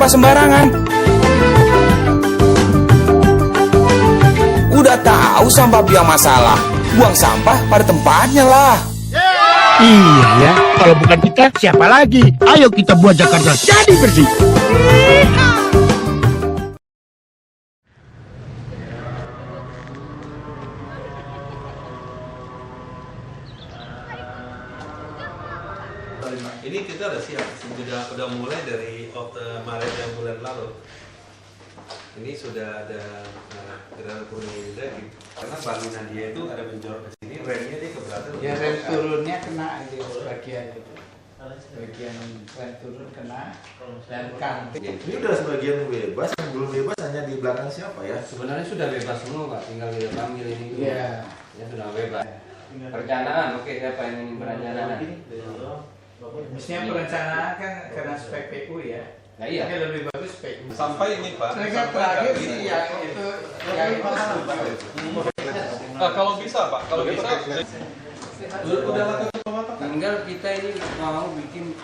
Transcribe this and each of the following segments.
sampah sembarangan. Udah tahu sampah biang masalah, buang sampah pada tempatnya lah. Iya ya, kalau bukan kita siapa lagi? Ayo kita buat Jakarta jadi bersih. Ini kita udah siap, sudah mulai dari Maret yang bulan lalu. Ini sudah ada gerakan turunnya lagi. Karena bangunan dia itu ada menjorok ke sini, remnya dia keberatan. Ya rem turunnya kena itu bagian itu. Bagian rem turun kena dan kan. Ini udah sebagian bebas, yang belum bebas hanya di belakang siapa ya? Sebenarnya sudah bebas semua Pak, tinggal di panggil ini. Iya. Ya sudah bebas. Perencanaan, oke siapa yang ingin perencanaan? Mestinya perencanaan kan karena spek PU ya. Nah iya. Kan lebih bagus PU. Sampai ini Pak. Mereka terakhir sih yang itu Kalau bisa Pak, kalau bisa. Udah lakukan pemantauan. Tinggal kita ini mau bikin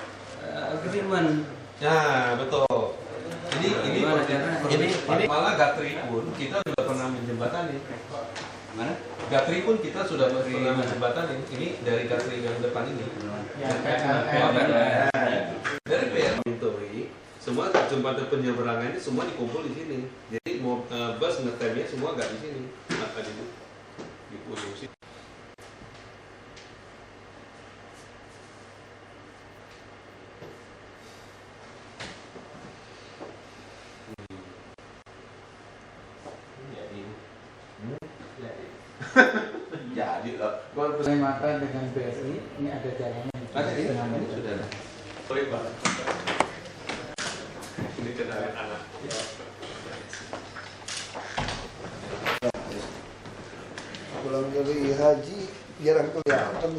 agreement. Nah betul. Ini malah Gatri pun kita sudah pernah menjembatani. Mana? Gatri pun kita sudah pernah menjembatani. Ini dari Gatri yang depan ini. Dari PR Mintori, semua jembatan penyeberangan ini semua dikumpul di sini. Jadi mau bus ngetemnya semua nggak di sini, nggak di ujung sini. Jadi loh, Makan dengan BRI ini ada jalannya. Ada ini sudah ada. Sorry Pak. Ini kendaraan anak. Pulang dari haji jarang kelihatan.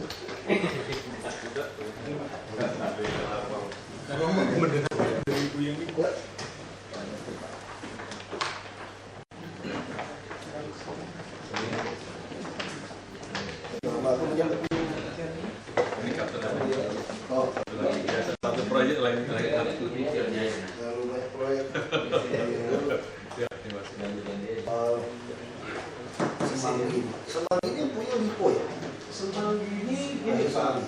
Ini kapten apa? Satu proyek lain harus lebih. Terlalu banyak proyek. Semanggi ini punya Lipo ya? Semanggi ini Sali.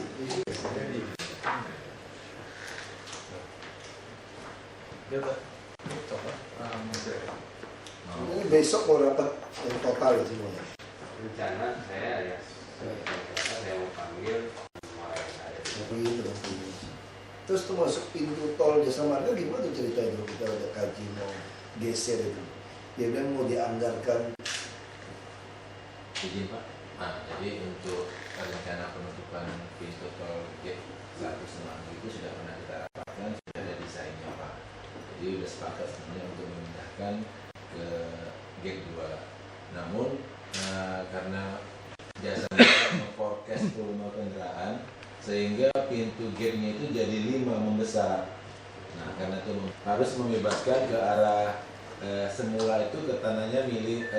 Ini besok mau dapat yang total ya semuanya. Rencana saya mau panggil Begitu. Terus tuh masuk pintu tol Jasa Marga gimana tuh ceritanya dulu kita ada kaji mau geser itu. Dia bilang mau dianggarkan. izin Pak. Nah, jadi untuk rencana penutupan pintu tol gate 1 Semanggi itu sudah pernah kita rapatkan, sudah ada desainnya Pak. Jadi sudah sepakat sebenarnya untuk memindahkan ke gate 2. Namun karena jasa forecast volume kendaraan sehingga pintu gate-nya itu jadi 5 membesar. Nah, karena itu harus membebaskan ke arah semula itu ke tanahnya milik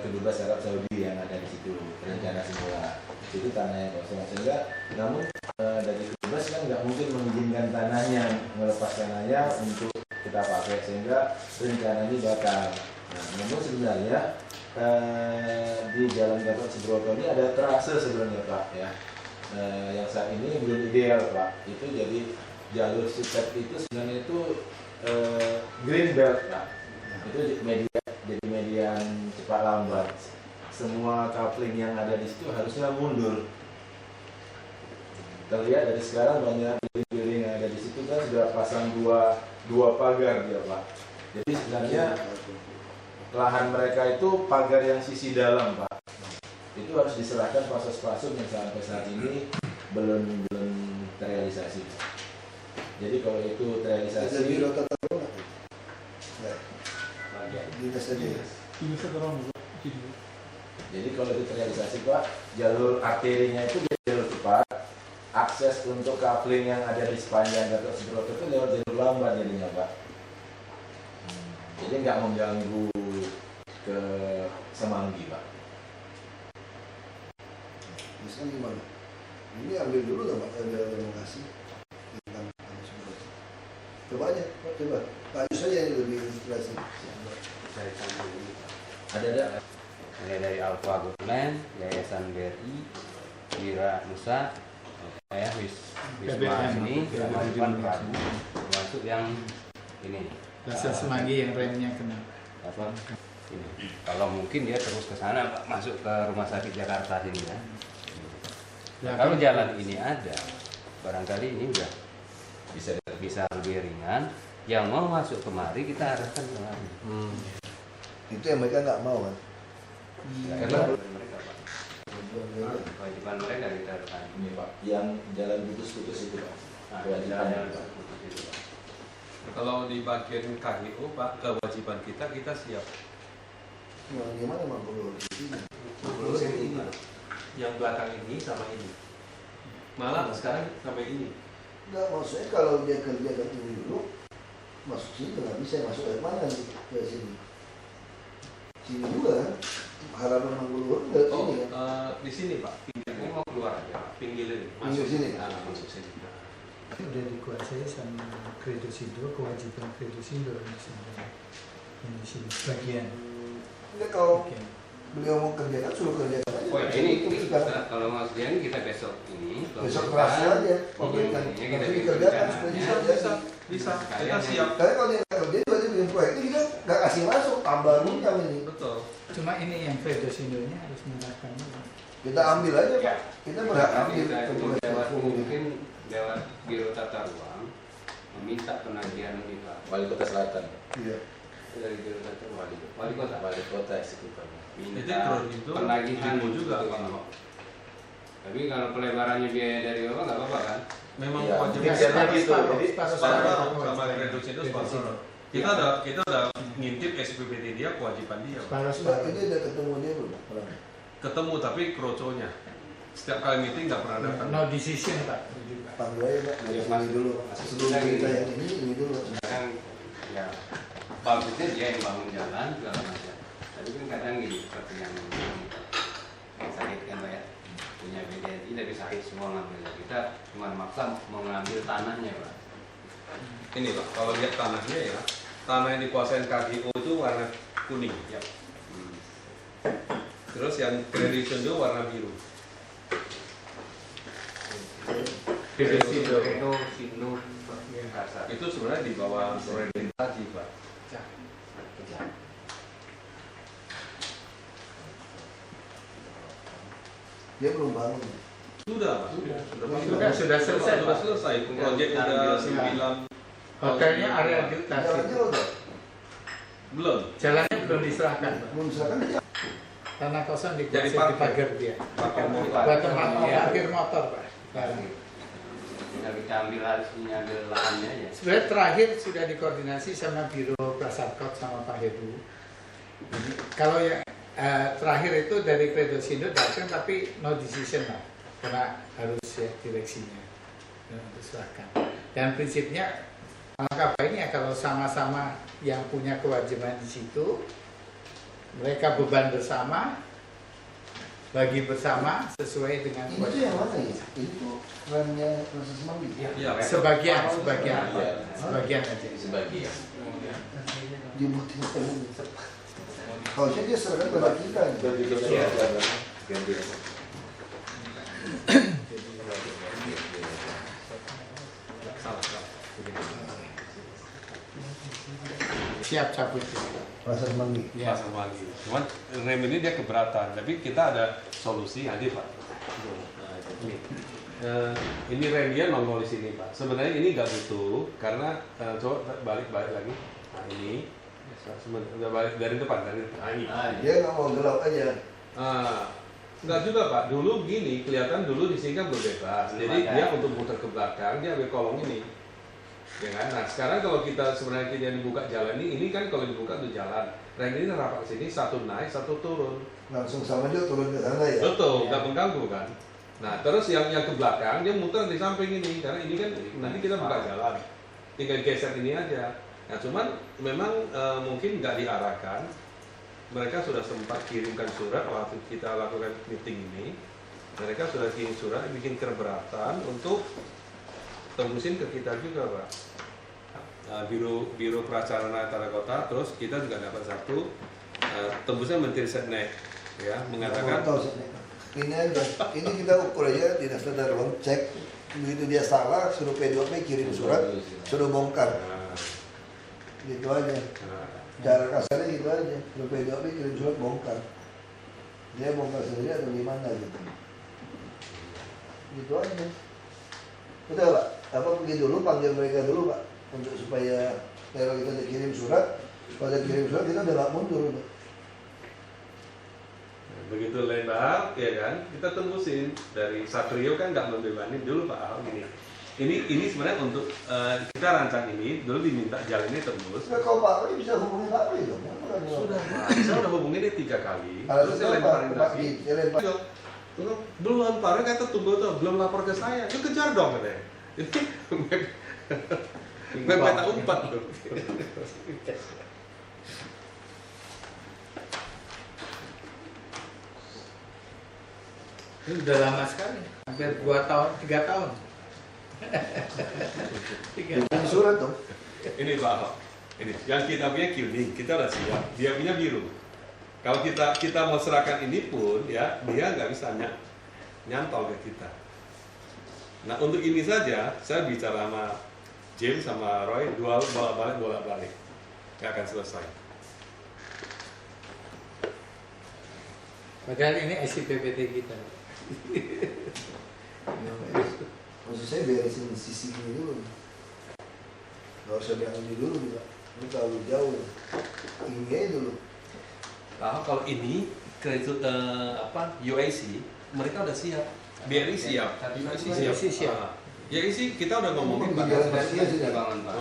kedubes Arab Saudi yang ada di situ, rencana semula itu tanahnya kosong, sehingga namun dari kedubes kan nggak mungkin mengizinkan tanahnya, melepas tanahnya untuk kita pakai, sehingga rencana ini batal. Nah, namun sebenarnya di Jalan Gatot Subroto ini ada trase sebenarnya Pak ya, yang saat ini belum ideal Pak. Itu jadi jalur sutet itu sebenarnya itu green belt Pak. Itu jadi median cepat lambat. Semua coupling yang ada di situ harusnya mundur. Terlihat dari sekarang banyak building yang ada di situ kan sudah pasang dua pagar dia Pak. Jadi sebenarnya lahan mereka itu pagar yang sisi dalam Pak. Itu harus diserahkan pasos-pasos yang sampai saat ini belum terrealisasi. Jadi kalau itu terrealisasi. Jadi kalau itu terrealisasi Pak, jalur arterinya itu jalur cepat, akses untuk coupling yang ada di sepanjang Gatot Subroto itu lewat jalur lambat jadinya Pak. Jadi nggak mengganggu ke Semanggi Pak. Bisa gimana? Ini ambil dulu nggak Pak, ada lokasi tentang Subroto. Coba aja, coba. Pak Yus aja yang lebih inspirasi. Dari sana ini. Ada. Mulai dari Alfa Goodland, Yayasan BRI, Wira Nusa, saya Wisma ini, Kemajuan Prabu, termasuk yang ini. Plaza Semanggi yang remnya kena. Apa? Ini. Kalau mungkin dia terus ke sana, Pak, masuk ke Rumah Sakit Jakarta sini ya. Kalau jalan ini ada, barangkali ini udah bisa lebih ringan. Yang mau masuk kemari kita arahkan kemari. Itu yang mereka nggak mau kan? Karena mereka, Pak. Kewajiban mereka kita arahkan. Ini Pak, yang jalan putus-putus itu Pak. Nah, Kewajiban jalan Pak. putus itu, Pak. Kalau di bagian KGO Pak, kewajiban kita siap. Nah, gimana mau perlu di sini? Kalau ini yang belakang ini sama ini. Malah sekarang sampai ini. Nggak, maksudnya kalau dia kerjakan ini dulu, masuk sini nggak bisa, masuk dari mana nih ke sini? Sini juga kan? Harapan Mangguluhur nggak sini kan? Di sini Pak, pinggir Ini mau keluar aja, Pak. pinggir ini. Pinggir sini? Masuk sini. Udah dikuasai sama Kredosindo, kewajiban Kredosindo sebenarnya di sini bagian. Enggak, kalau beliau mau kerjakan, suruh kerjakan aja. Oh ya, ini sekarang. kalau Mas Dian kita besok ini. Besok kerasnya aja, memberikan. Ini kita Tapi bikin dikerjakan rencananya. supaya bisa. Bisa. Kita Kalian siap. Karena kalau dia nggak kerja, berarti bikin proyek ini kita nggak kasih masuk, tambah minjam ini. Betul. Cuma ini yang Kredosindonya harus menerapkannya. Kita ambil aja Ya. Pak. Kita berhak ambil Kita ke itu proyek lewat umum. mungkin lewat Biro Tata Ruang meminta penagihan ini Pak. Wali Kota Selatan. Iya. Itu dari Biro Tata Ruang. Wali Kota. Wali Kota eksekutif. Minta itu penagihan ilmu juga untuk Pak. ini. Tapi kalau pelebarannya biaya dari Bapak nggak apa-apa kan? Memang Iya. kewajiban Biasa kita gitu, jadi separuh sama reduksi itu separuh. Kita udah ngintip SPPT dia, kewajiban dia Pak. Mbak, ini udah ketemu dia belum? Belum. Ketemu tapi kroconya setiap kali meeting nggak pernah datang. No decision Pak. Panggil aja Pak, Iya, ini dulu. Mas. Sebelum kita yang ini dulu. Kadang ya bagusnya dia yang bangun jalan segala macam. Tapi kan kadang gini seperti yang sakit kan Pak ya, punya BDNI tapi sakit semua ngambilnya. Kita cuma maksa mengambil tanahnya Pak. Ini Pak, kalau lihat tanahnya ya, tanah yang dikuasain KGO itu warna kuning. Ya. Terus yang Kredosindo warna biru. Kredosindo kasar. Itu sebenarnya di bawah orientasi Pak. Dia belum bangun. Sudah Sudah selesai, Sudah Pak. selesai. Proyek udah 9. Hotelnya area Dutas. Jalannya udah. Belum. Jalannya belum diserahkan Pak. Belum misalkan dia. Tanah kosong Jadi dikuasai di parkir. pagar dia. Pakai motor. Buat tempat Iya. parkir motor Pak. Tinggal kita ambil ambil lahannya aja. Sebenarnya terakhir sudah dikoordinasi sama Biro Prasarkot sama Pak Heru. Jadi, kalau yang terakhir itu dari Kredosindo datang tapi no decision lah, karena harus ya direksinya dan harus serahkan. Dan prinsipnya langkah baiknya kalau sama-sama yang punya kewajiban di situ, mereka beban bersama, bagi bersama sesuai dengan Ini tuh yang mana ya? Ini tuh remnya proses Semanggi. Iya. sebagian Iya. sebagian aja. Sebagian. Dibuatin sekali. Kalau dia serahkan pada kita. Iya. Ganti. Salah. Siap cabut. Proses Semanggi. Ya. Pasang lagi. Cuman rem ini dia keberatan, tapi kita ada solusi hadir Pak. Nah, ini. Ini rem dia nongol di sini Pak. Sebenarnya ini nggak butuh karena coba balik lagi. Nah ini udah balik dari depan. Nah ini. Dia nggak mau gelap aja. Enggak juga Pak. Dulu gini kelihatan dulu di sini kan belum bebas. Jadi dia untuk muter ke belakang dia ambil kolong ini. Ya kan? Nah sekarang kalau kita sebenarnya kita dibuka jalan ini kan kalau dibuka tuh jalan. Rem ini rapat ke sini, satu naik, satu turun. Langsung sama dia turun ke sana ya. Betul, nggak mengganggu kan. Nah terus yang ke belakang dia muter di samping ini karena ini kan nanti kita buka jalan. Tinggal geser ini aja. Nah cuman memang mungkin nggak diarahkan. Mereka sudah sempat kirimkan surat waktu kita lakukan meeting ini. Mereka sudah kirim surat bikin keberatan untuk tembusin ke kita juga Pak. Biro Prasarana Tata Kota, terus kita juga dapat satu tembusnya Menteri Setnek, ya, mengatakan Tahu sih, ini aja, ini kita ukur aja dinas tata ruang, cek begitu dia salah suruh P2P kirim surat, suruh bongkar, gitu aja. Cara kasarnya gitu aja, suruh P2P kirim surat bongkar, dia bongkar sendiri atau gimana gitu, gitu aja. Udah Pak, apa pergi dulu panggil mereka dulu Pak, untuk supaya kalau kita kirim surat, pada kirim surat kita udah nggak mundur Pak. begitu lebar, ya kan, kita tembusin dari Satrio kan nggak membebanin dulu Pak Ahok gini. Ini sebenarnya untuk kita rancang ini dulu diminta jalannya tembus. Nah, kalau Pak Ri bisa hubungi Pak Ri dong. Sudah, saya udah hubungin dia 3 kali. Kalau Terus saya sudah lemparin Pak lagi. saya lempar. Belum, Pak Ri kata tunggu tuh, belum lapor ke saya. Yuk kejar dong katanya. Ini mepet umpat tuh. Ini udah lama sekali, hampir 2 tahun, 3 tahun. 3 Bikin surat dong. Ini Pak Ahok. Ini yang kita punya kuning, kita udah siap. Dia punya biru. Kalau kita mau serahkan ini pun, ya dia nggak bisa nyantol ke kita. Nah untuk ini saja, saya bicara sama James sama Roy, dua bolak-balik, nggak akan selesai. Padahal ini SIPPT kita. Maksud saya beresin sisi ini dulu. Gak usah diambil dulu juga. Ini terlalu jauh. Ini aja dulu. Nah, kalau ini kredit UAC, mereka udah siap. BRI siap, UAC siap. UAC kita udah ngomongin Di jalan kaki sih ya. Bangun Pak.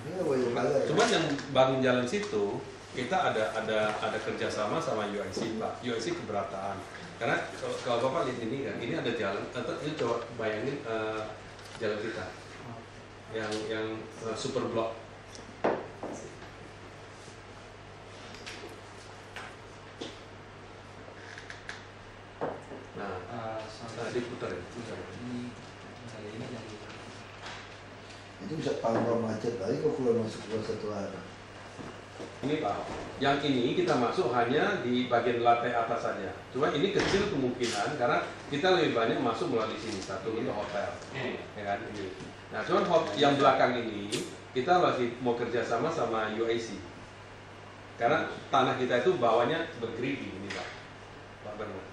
Ini banyak kali. Cuman yang bangun jalan situ kita ada kerjasama sama UIC Pak. UIC keberatan. Karena kalau Bapak lihat ini kan, ini ada jalan. Ini coba bayangin jalan kita yang super block. Nah, diputar ya. Itu bisa tambah macet lagi kalau keluar masuk keluar satu arah. Ini Pak, yang ini kita masuk hanya di bagian lantai atas saja. Cuma ini kecil kemungkinan karena kita lebih banyak masuk melalui sini, satu untuk hotel, ya kan ini. Nah, cuman yang belakang ini kita lagi mau kerjasama sama UAC. Karena tanah kita itu bawahnya bergerigi ini Pak Bernard.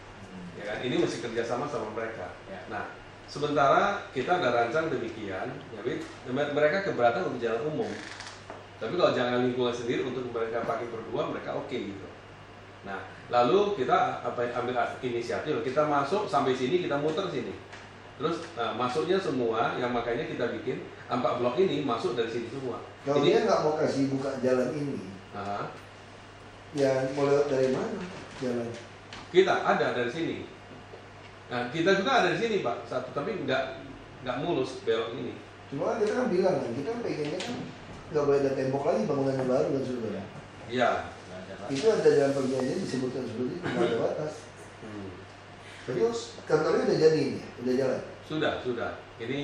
Ya kan, ini mesti kerjasama sama mereka. Nah, sementara kita ada rancang demikian, ya, mereka keberatan untuk jalan umum. Tapi kalau jalan lingkungan sendiri untuk mereka pakai berdua, mereka oke gitu. Nah, lalu kita ambil inisiatif, kita masuk sampai sini, kita muter sini. Terus masuknya semua, yang makanya kita bikin 4 blok ini masuk dari sini semua. Kalau ini dia nggak mau kasih buka jalan ini, ya mau lewat dari mana jalan? kita ada dari sini. Nah, kita juga ada di sini Pak, satu, tapi nggak mulus belok ini. Cuma kita kan bilang kan, kita pengennya kan nggak boleh ada tembok lagi bangunannya baru dan saudara. Iya. Itu ada jalan perjanjian disebutkan seperti itu, nggak ada batas. Terus kantornya udah jadi ini, udah jalan. Sudah. Ini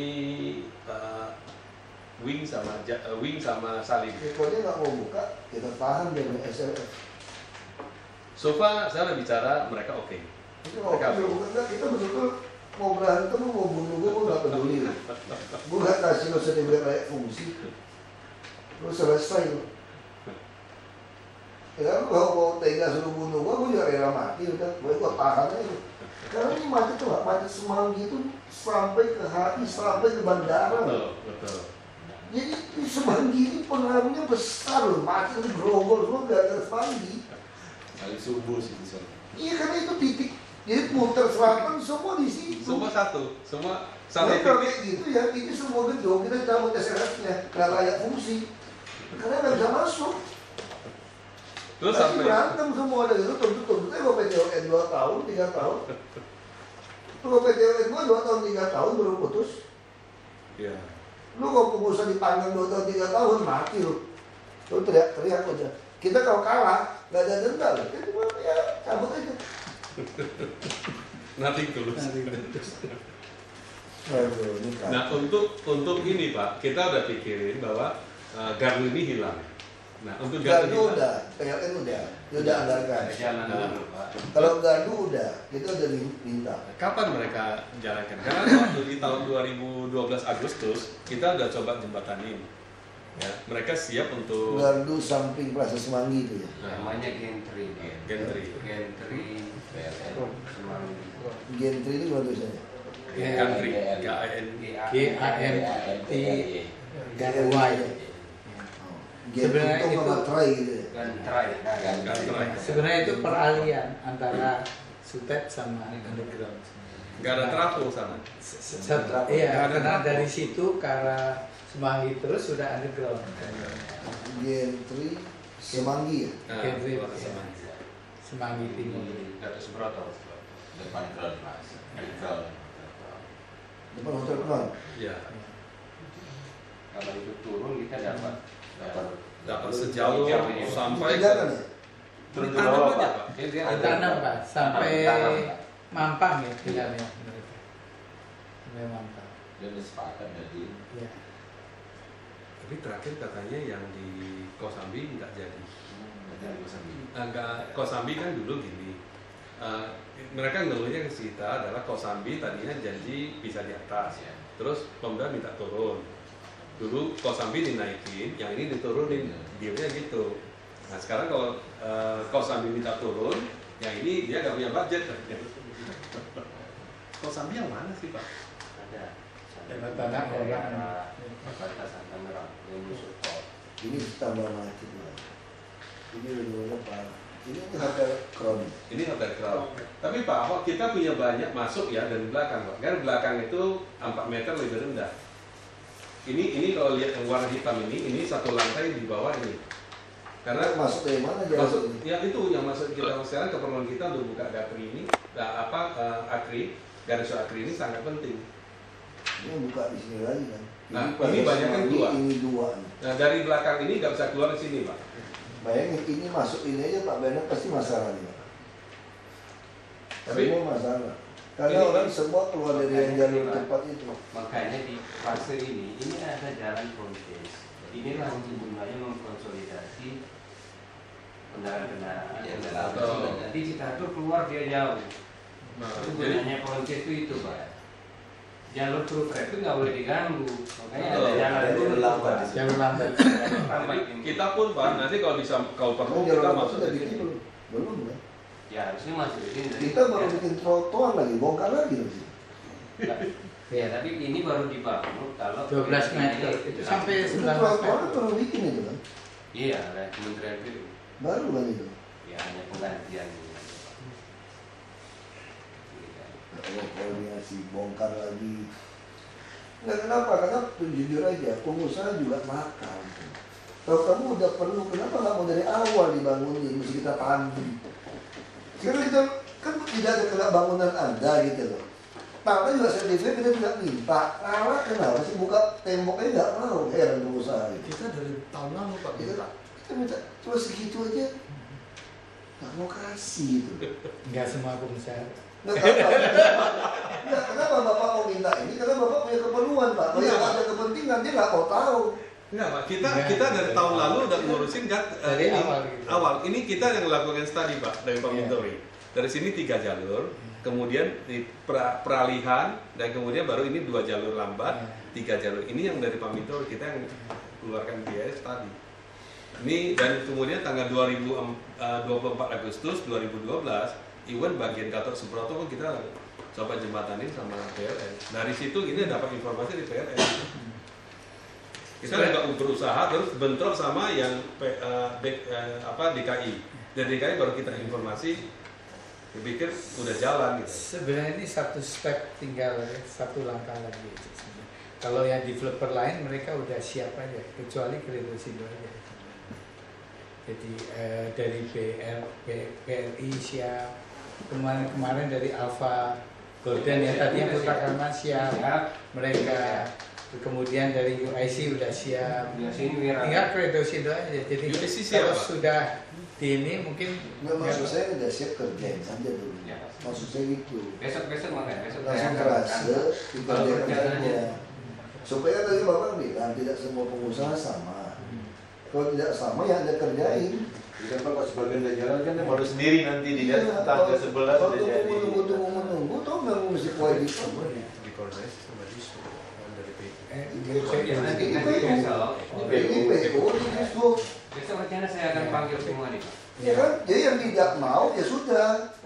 Wing sama Salim. Pokoknya nggak mau buka, kita tahan dengan SLF. So far saya udah bicara mereka oke. Itu kalau kita bukan enggak, kita betul-betul mau berantem, mau bunuh gue nggak peduli. Gue nggak kasih lo sertifikat layak fungsi. Lo selesai lo. Ya kan kalau mau tega suruh bunuh gue juga rela mati udah. Gue tahan aja. Karena ini macet tuh, macet Semanggi itu sampai ke hati, sampai ke bandara. Betul. Jadi di Semanggi ini pengaruhnya besar loh, macet itu berogol semua gara-gara Semanggi. Kali subuh sih bisa. Iya karena itu titik, jadi putar selatan semua di situ. Semua semua Tapi kalau kayak gitu ya, ini semua gedung kita cabut SLF-nya, nggak layak fungsi, karena nggak bisa masuk. Terus Tapi sampai berantem semua ada gitu, tuntut-tuntutnya kalau PTON 2 tahun, 3 tahun. Kalau PTON gue 2 tahun, 3 tahun baru putus. ya. Lu kalau pengusaha dipanggang 2 tahun, 3 tahun, mati lu. Lu teriak aja. Kita kalau kalah, nggak ada denda lah. Kita cuma ya cabut aja. Nothing tulus. Aduh, ini kan. Nah untuk ini Pak, kita udah pikirin bahwa Gardu ini hilang. Nah, untuk Gardu hilang, udah, PLN udah anggarkan. Jalan dulu, Pak. Kalau gardu udah, kita udah minta. kapan mereka jalankan? Karena waktu di tahun 2012 Agustus kita udah coba jembatanin. Ya, mereka siap untuk Gardu samping Plaza Semanggi itu ya. Namanya Gentry. Gentry. Gentry PLN Semanggi. Gentry itu gimana tulisannya? Gantri, GANT Garwai. Gentry Sebenarnya itu sama itu- tray gitu ya. Gantrai. Gantrai. Sebenarnya itu peralihan antara Sutet sama underground. Nggak ada trafo sana. Iya, karena dari situ ke arah Semanggi terus sudah underground. Gentry Semanggi ya. Nah, Gentry, keluar ya. sama. Semanggi Timur. Gatot Subroto. Depan ground mas. Ground. Depan Hotel Crown. Ya, Kalau itu turun kita dapat sejauh sampai Tidak kan ya? turun ke bawah aja, Pak. Tanam Pak, sampai Tanam. Mampang ya tinggalnya mereka. Sampai Mampang. Dan sepakat jadi. Iya. Tapi terakhir katanya yang di Kosambi nggak jadi. Nggak, Kosambi kan dulu gini. Mereka ngeluhnya ke kita adalah Kosambi tadinya janji bisa di atas, terus Pemda minta turun. Dulu Kosambi dinaikin, yang ini diturunin, dealnya gitu. Nah sekarang kalau Kosambi minta turun, yang ini dia nggak punya budget. Kosambi yang mana sih Pak? Ada. Tanah orang. Batasan Tangerang yang musuh tol. Ini tambah macet lah. Ini udah parah. Ini Hotel Crown. Ini Hotel Crown. Tapi Pak Ahok kita punya banyak masuk ya dari belakang Pak. Kan belakang itu 4 meter lebih rendah. Ini kalau lihat yang warna hitam ini satu lantai di bawah ini. Karena masuk dari mana aja? masuk, ya itu yang masuk kita sekarang keperluan kita untuk buka Gapri ini, Akri, garis Akri ini sangat penting. Ini buka di sini lagi kan. Nah, Plaza ini banyak kan Semanggi, dua. Ini dua. Nah dari belakang ini nggak bisa keluar di sini Pak. Bayangin ini masuk ini aja Pak Benar pasti masalah nih. Tapi- Semua masalah. Karena Ini- orang semua keluar dari yang jalur cepat itu. Makanya di fase ini ada jalan frontage. Inilah untuk gunanya mengkonsolidasi kendaraan-kendaraan. Ya, betul. Nanti Citatur keluar dia jauh. Nah, Itu jadi gunanya frontage itu Pak. Jalur through traffic itu nggak boleh diganggu. Makanya Betul. ada jalan Ada dulu. jalur lambat. Jalur lambat. jadi kita pun Pak nanti kalau bisa kalau perlu Kamu kita jalur masuk sudah dari bikin sini. belum? Belum kan? Ya harusnya masuk di sini. Kita baru bikin trotoar lagi, bongkar lagi loh. Ya tapi ini baru dibangun kalau 12 meter. Itu sampai Itu 19 trotoar meter. baru bikin itu kan? Iya, oleh Kementerian PU. Baru kan itu. Ya hanya penggantian. Kalau koordinasi bongkar lagi. Nggak kenapa? Karena jujur aja pengusaha juga nakal. Kalau kamu udah perlu, kenapa nggak mau dari awal dibangunin? Mesti kita tanding. Sekarang kita kan tidak ada kena bangunan Anda gitu loh. Tanah juga sertifikat kita tidak minta. Rara kenapa sih buka temboknya nggak mau? Heran pengusaha itu. Kita dari tahun lalu Pak Kita minta cuma segitu aja. Nggak mau kasih gitu. Enggak semua pengusaha. Nggak, kenapa Bapak mau minta ini? Karena Bapak punya keperluan Pak. Kalau yang ada kepentingan dia nggak mau tahu. Enggak Pak, Enggak. kita dari tahun lalu udah ngurusin Dari ini, awal gitu. awal. Ini kita yang lakukan studi Pak dari Pak Mintori. Dari sini 3 jalur, kemudian di peralihan dan kemudian baru ini 2 jalur lambat, 3 jalur. Ini yang dari Pak Mintori kita yang keluarkan biaya studi. Ini dan kemudian tanggal 24 Agustus 2012, even bagian Gatot Subroto pun kita coba jembatanin sama PLN. Dari situ ini dapat informasi di PLN. Kita juga berusaha terus bentrok sama yang DKI. Dari DKI baru kita informasi, dipikir udah jalan gitu. Sebenarnya ini satu step tinggal ya, satu langkah lagi. Kalau yang developer lain mereka udah siap aja, kecuali Kredosindo aja. Jadi dari BRI siap, kemarin dari Alpha Golden yang tadinya Putra Karma siap, mereka kemudian dari UIC udah siap, Ya sini Wira. tinggal Kredosindo aja. Jadi UIC siap, kalau Pak? sudah di ini mungkin Nggak, maksud saya udah siap kerjain saja dulu. Ya. Maksud saya gitu. Besok makanya besok Langsung saya kerasa, Kalau dikerjakan kerjaan aja. Supaya tadi Bapak bilang tidak semua pengusaha sama. Kalau tidak sama ya Anda kerjain. Jadi kan kalau sebagian udah jalan kan baru sendiri nanti dilihat Iya, tangga sebelah kalau sudah jadi. tunggu, toh memang mesti kewajiban. Dikoordinasi sama distro dari PI. Nanti Ini PU. PO, ini distro. Besok rencana saya akan panggil semua nih Pak. Ya kan, jadi yang tidak mau ya sudah.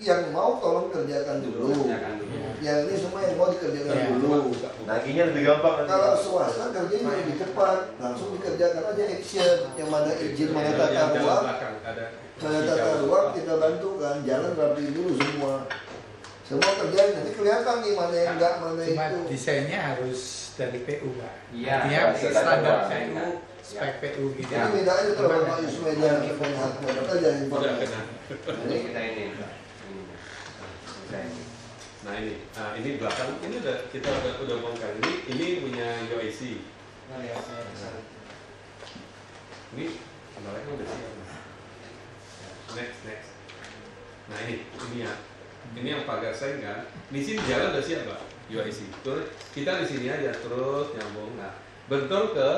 Yang mau tolong kerjakan dulu. Kerjakan dulu. Yang ini semua yang mau dikerjakan Ya. dulu. Naginya lebih gampang nanti. Kalau swasta kerjanya lebih cepat, langsung dikerjakan aja action. Yang mana izin, mana tata ruang, mana tata ruang kita bantu kan. Jalan rapi dulu semua. Semua kerjaan nanti kelihatan nih mana yang enggak, mana Cuma itu. desainnya harus dari PU Pak. Iya, Artinya standar PU, spek PU gitu. Ini beda aja kalau Bapak Yusmedan dengan haknya, maka jangan Udah informasi. kena. Ini kita ini Pak. Ini. Nah ini belakang ini kita udah bongkar ini punya UIC. Ini kameranya udah siap. Next. Nah ini ya. Ini yang pagar seng kan. Di sini jalan udah siap Pak. UIC. Terus kita di sini aja terus nyambung. Nah bentul ke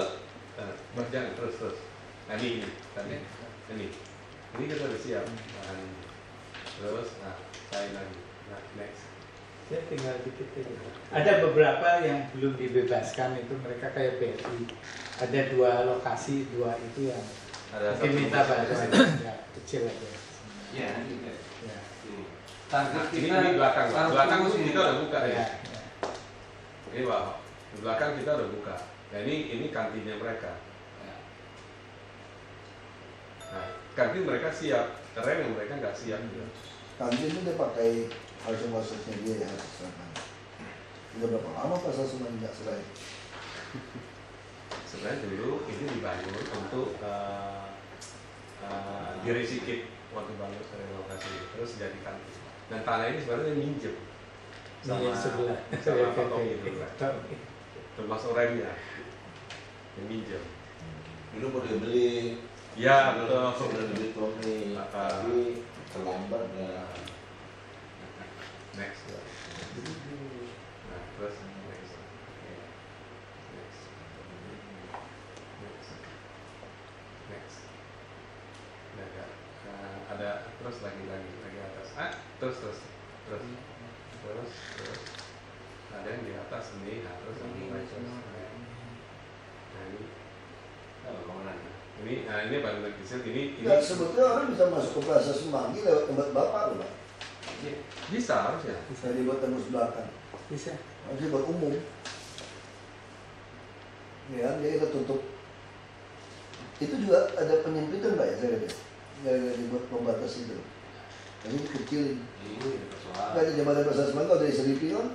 jangan terus. Nah ini tadi ini kita udah siap. Nah, terus saya lagi. Nah next. Saya tinggal dikit aja. Ada beberapa yang belum dibebaskan itu mereka kayak BRI. Ada 2 lokasi, 2 itu yang Ada mungkin satu minta bantuan ya, kecil aja. Ya, nanti kita. Ya. Target ini kita belakang Pak. Belakang harus itu kita udah buka Ya. ya. Ini Pak, di belakang kita udah buka. Nah ini kantinnya mereka. Nah, kantin mereka siap, rem yang mereka nggak siap. Kantin itu dia pakai masuk-masuknya dia ya harus sana. Udah berapa lama pasal semuanya nggak selesai? Sebenarnya dulu ini dibangun untuk diri sikit waktu bangun relokasi terus jadi kantin. Dan tanah ini sebenarnya minjem Ini yang sebelah. sama Pak Tommy dulu kan. Termasuk remnya yang minjem. Dulu mau dibeli. Ya betul. Sebelum dibeli Tommy, tapi terlambat ya. Next. Nah, terus next. Next. Nah, ya. Ada terus lagi atas. Terus. Ada yang di atas ini, nah terus yang mulai terus. Nah ini baru kecil ini Ya, sebetulnya orang bisa masuk ke Plaza Semanggi lewat tempat Bapak loh Pak. bisa harusnya. Bisa dibuat tembus belakang. Bisa. Masih buat umum. Ya, jadi kita tutup. Itu juga ada penyempitan Pak ya saya lihat. Nggak dibuat pembatas itu. Jadi kecil. Ini persoalan. Nggak ada jembatan Plaza Semanggi kalau dari Seripi kan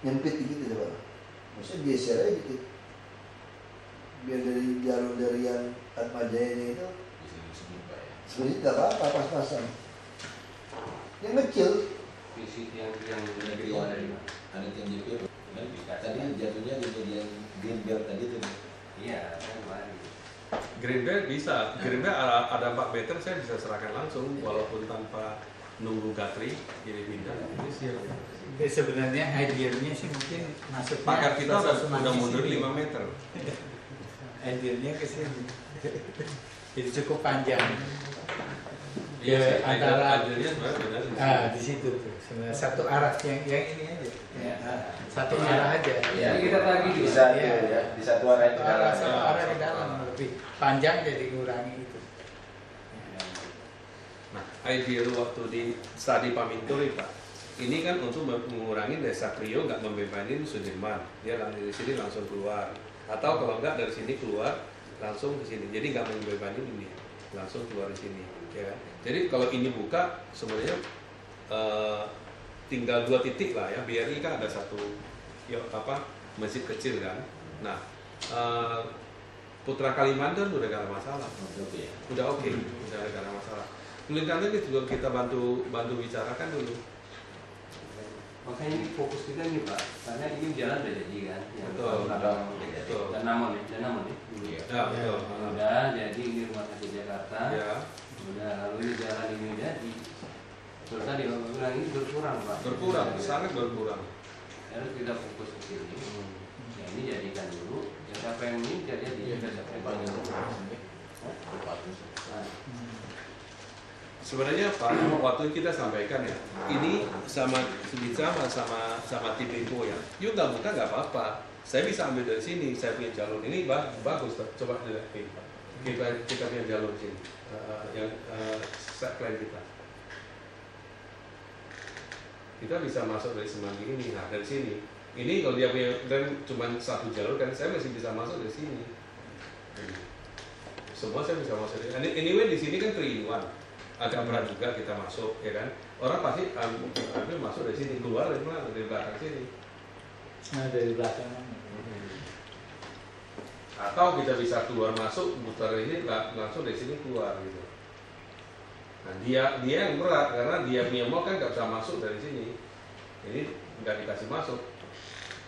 nyempit gitu Pak. Maksudnya geser aja gitu. Biar dari jalur dari yang Atmajaya itu Bisa disebut Pak ya. sebenarnya tidak apa-apa pas-pasan. Yang kecil. Visi yang Ada di bawah dari mana? ada tim JP. Tadi jatuhnya di bagian green belt tadi tuh. Iya, saya kemarin. Green Belt bisa. Green Belt ada 4 meter saya bisa serahkan langsung walaupun tanpa nunggu Gatri jadi pindah. Ini siap. Jadi sebenarnya idealnya sih mungkin masuknya Pagar kita Plaza Semanggi udah mundur sini. 5 meter. Idealnya ke sini. Jadi cukup panjang. Iya, sih, antara akhirnya sebenarnya benar. di situ tuh sebenarnya satu arah yang ini aja. Ya. Satu arah aja. Jadi kita bagi di Bisa Iya. tuh ya, di satu arah Satu di arah, dalam. satu arah di dalam lebih panjang jadi ngurangi itu. Nah, ideal waktu di studi Paminturi Pak, ini kan untuk mengurangi desa Trio nggak membebanin Sudirman, dia dari sini langsung keluar, atau kalau nggak dari sini keluar langsung ke sini, jadi nggak membebanin ini, langsung keluar di sini, ya kan? Jadi kalau ini buka sebenarnya tinggal 2 titik lah ya, BRI kan ada satu masjid kecil kan, nah Putra Kalimantan udah gak ada masalah. Oke. Udah oke, udah gak ada masalah. Tulisannya itu juga kita bantu bicarakan dulu. Makanya ini fokus kita nih Pak, karena ini jalan udah jadi kan. Betul. Betul. Dan namun ya. Ya, betul. Udah jadi ini rumah sakit Jakarta. Ya, Udah lalu ini jalan ini jadi. Terus tadi Bapak bilang ini berkurang Pak. berkurang, sangat berkurang. Harus kita fokus ke sini. Ya ini jadikan dulu. Yang siapa yang ini jadi kita sampai bangun. Sebenarnya Pak, waktu kita sampaikan ya, ini sama tim info ya, yuk nggak buka nggak apa-apa, saya bisa ambil dari sini, saya punya jalur ini bagus, coba lihat kita punya jalur sini, yang set plan kita bisa masuk dari Semanggi ini, nah dari sini, ini kalau dia punya dan cuma satu jalur kan, saya masih bisa masuk dari sini, semua saya bisa masuk dari, anyway di sini kan 3-in-1. Agak berat juga kita masuk, ya kan? Orang pasti ambil masuk dari sini, keluar dari mana? Dari belakang sini. Nah, dari belakang. Atau kita bisa keluar masuk, muter ini langsung dari sini keluar gitu. Nah, dia yang berat karena dia punya mal kan nggak bisa masuk dari sini. Ini nggak dikasih masuk.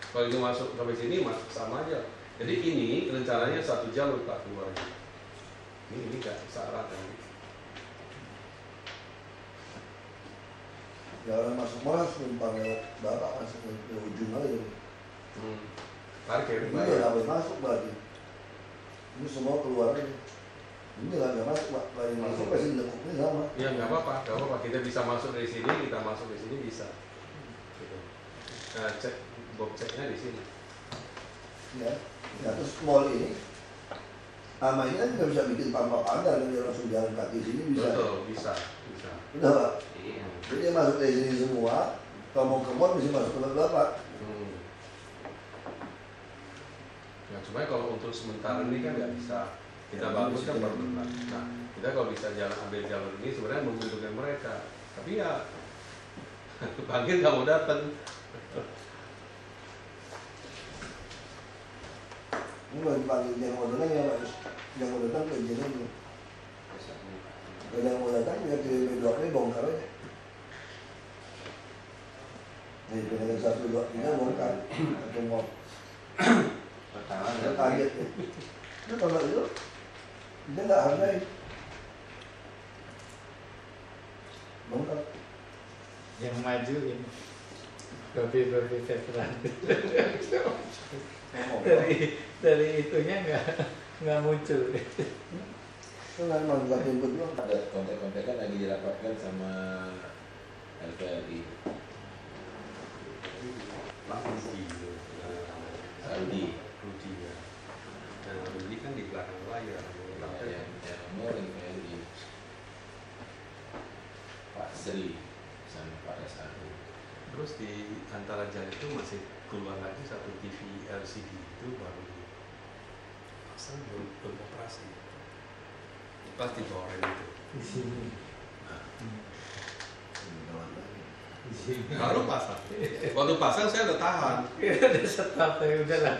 Kalau itu masuk sampai sini sama aja. Jadi ini rencananya satu jalur Pak keluarnya. Ini nggak salah kan? Ya orang masuk malah numpang lewat bapak masuk ke ujung aja. Parkir Ini nggak boleh masuk lagi. Ini semua keluar aja. Ini nggak masuk pak. Lagi masuk pasti dilekuknya sama. Ya nggak apa-apa. Kita bisa masuk dari sini, kita masuk dari sini bisa. Gitu. Cek box ceknya di sini. Ya. Ya terus mall ini sama ini kan nggak bisa bikin tanpa pagar, dia langsung jalan kaki sini bisa. Betul, bisa. Udah pak. Iya. Jadi dia masuk dari sini semua. Kalau mau ke mall mesti masuk ke bapak. Ya cuma kalau untuk sementara ini kan nggak bisa. Kita bagus kan baru benar. Nah, kita kalau bisa ambil jalur ini sebenarnya menguntungkan mereka. Tapi ya panggil nggak mau datang. Ini baru dipanggil yang mau datang ya pak. Yang mau datang ke izin aja. Kalau yang mau datang ya ke B2 ini bongkar aja. Nih dengan 1, 2, 3 bongkar. Atau mau Pertama ada kaget ya. Itu kalau itu dia nggak hargai. Bongkar. Yang maju ini babi veteran. dari itunya nggak muncul. Itu memang nggak jemput doang. Ada kontak-kontakan lagi dirapatkan sama LPRI Pak Rudi ya. Dan Rudi kan di belakang layar. yang nomor LPRI Pak Sri sama Pak Dasari. Terus di antara jalan itu masih keluar lagi satu TV LCD itu baru pasang belum operasi. Pasti goreng itu. Di sini. Di sini. Baru pasang. Waktu pasang saya udah tahan. Udah setahun ya udah lah.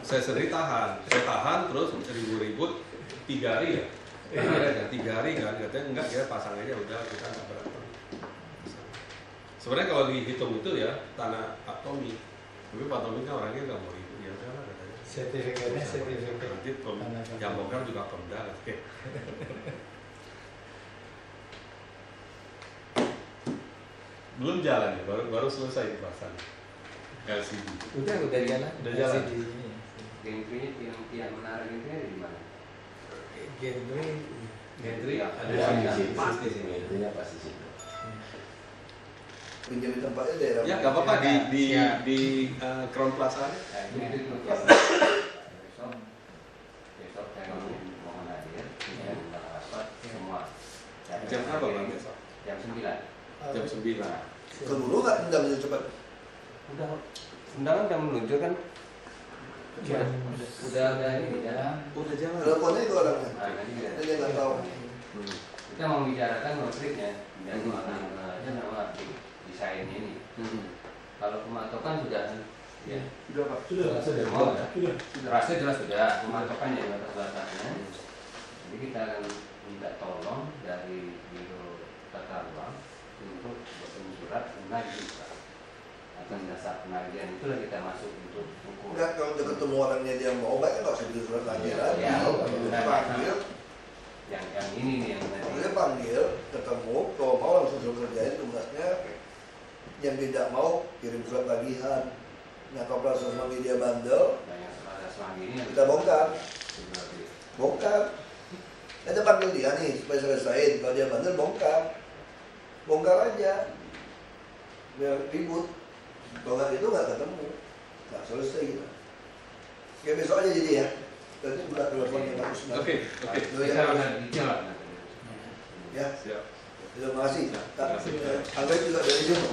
Saya sendiri tahan. Saya tahan terus ribut-ribut 3 hari ya. Akhirnya 3 hari kan katanya enggak ya pasang aja udah kita nggak berantem. Sebenarnya kalau dihitung itu ya tanah Pak Tommy. Tapi Pak Tommy kan orangnya nggak mau ribut ya udahlah katanya. Sertifikatnya sertifikat. Nanti yang bongkar juga Pemda katanya. Belum jalan ya, baru selesai dipasang LCD. Udah jalan. Udah jalan. LCD ini. Gantry yang menara gantry di mana? Gantry ada Ada di sini. Pas di sini. Intinya pas di situ. Pinjam tempatnya daerah. Ya nggak apa-apa di Crown Plaza. Itu besok saya mohon hadir dan rapat semua. Jam apa Bang besok? Jam 9. Jam 9. Kedulu nggak pinjam itu cepat. Udah undangan udah meluncur kan? Udah ini jalan. Udah jalan. Teleponnya itu orangnya. Nah, nanti Dia nggak tahu. kita mau bicarakan metriknya dan nama desain ini. Kalau pematokan sudah ya. Sudah Pak. Semua sudah. Rasanya jelas sudah pematokannya batas-batasnya. Jadi kita akan minta tolong dari Biro Tata Ruang untuk bertemu surat menagih atas dasar penagihan itulah kita masuk untuk ukur. Enggak, kalau udah ketemu orangnya dia mau obat kan nggak usah bikin surat lagi lah. Ya, Panggil, yang ini nih yang tadi. dia panggil, ketemu, kalau mau langsung suruh kerjain tugasnya. Yang tidak mau kirim surat tagihan. Nah kalau proses Semanggi dia bandel, Nah, yang ada Semanggi ini kita bongkar. sebenarnya Bongkar. Nanti panggil dia nih supaya selesaiin. Kalau dia bandel bongkar aja, biar ribut. Kalau nggak itu nggak ketemu, nggak selesai gitu. Oke, besok aja jadi ya. Nanti buka telepon yang bagus. Oke. Ya. Siap. Terima kasih. Angga juga dari sini.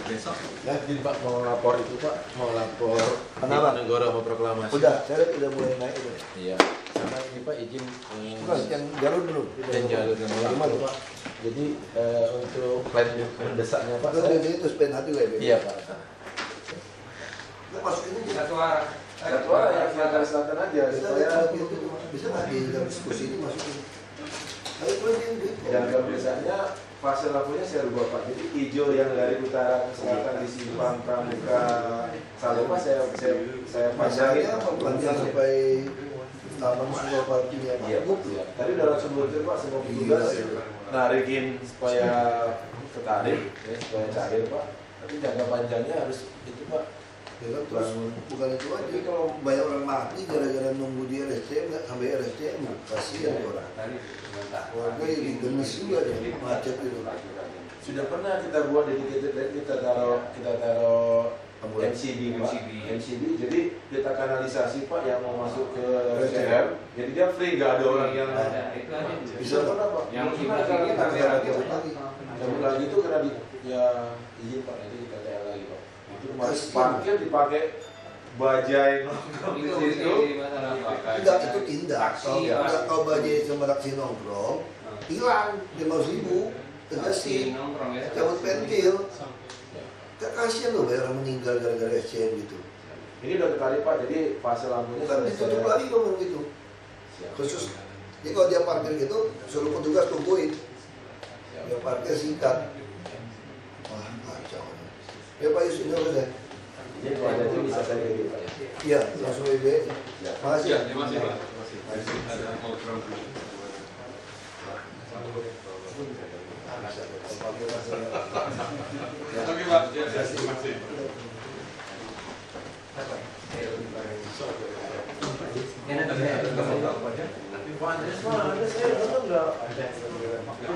Besok. Ya. Jadi Pak mau lapor itu Pak, mau lapor Kenapa? negara mau proklamasi. Udah, saya lihat udah mulai naik itu. Iya. Sama ini Pak izin Bukan, yang jalur belum. dan jalur yang Gimana lapor Pak? Pak. Jadi untuk plan mendesaknya Pak. Itu Saya, itu spend hati gue. iya Pak. Kita masuk ini kita Satu arah. Satu arah yang selatan aja supaya bisa nggak di dalam diskusi ini masukin. Ayo kemudian gitu. dan biasanya fase lampunya saya rubah Pak. Jadi hijau yang dari utara ke selatan di Simpang Pramuka Salemba saya panjangin. Masalahnya perpanjang sampai taman semua parkirnya Pak. Iya, iya. Tadi dalam sebelum itu Pak, semua petugas narikin supaya ketarik, ya, supaya cair Pak. Tapi jangka panjangnya harus itu Pak. Ya kan, terus bukan itu aja, kalau banyak orang mati gara-gara nunggu di RSCM nggak sampai RSCM, kasihan tuh orang. Warga jadi gemes juga deh macet itu. Sudah pernah kita buat dedicated lane, kita taruh MCB Pak. MCB. Jadi kita kanalisasi Pak yang mau masuk ke RSCM. Jadi dia free, nggak ada orang yang bisa pernah Pak. Yang Gimana kita kalau kita kita lagi. cabut lagi itu karena ya izin Pak, nanti kita lihat lagi Pak. Itu masih parkir dipakai bajai nongkrong di situ. Enggak, itu tindak. Kalau bajai sama taksi nongkrong, hilang 500.000. Tegasin, cabut pentil. Kasihan loh bayar orang meninggal gara-gara SCM gitu. Ini udah ketarik Pak, jadi fase lampunya Tapi ditutup lagi kalau gitu. Khusus. Jadi kalau dia parkir gitu, suruh petugas tungguin. Dia parkir singkat. Wah, kacau. Ya Pak Yusuf, ini udah. Jadi kalau ada itu bisa saja gitu Pak. Iya, langsung WB. Makasih. Ya, terima kasih Pak. Ada program. Oke Pak, ya, terima kasih. Pak Andres mah, ada saya nonton nggak?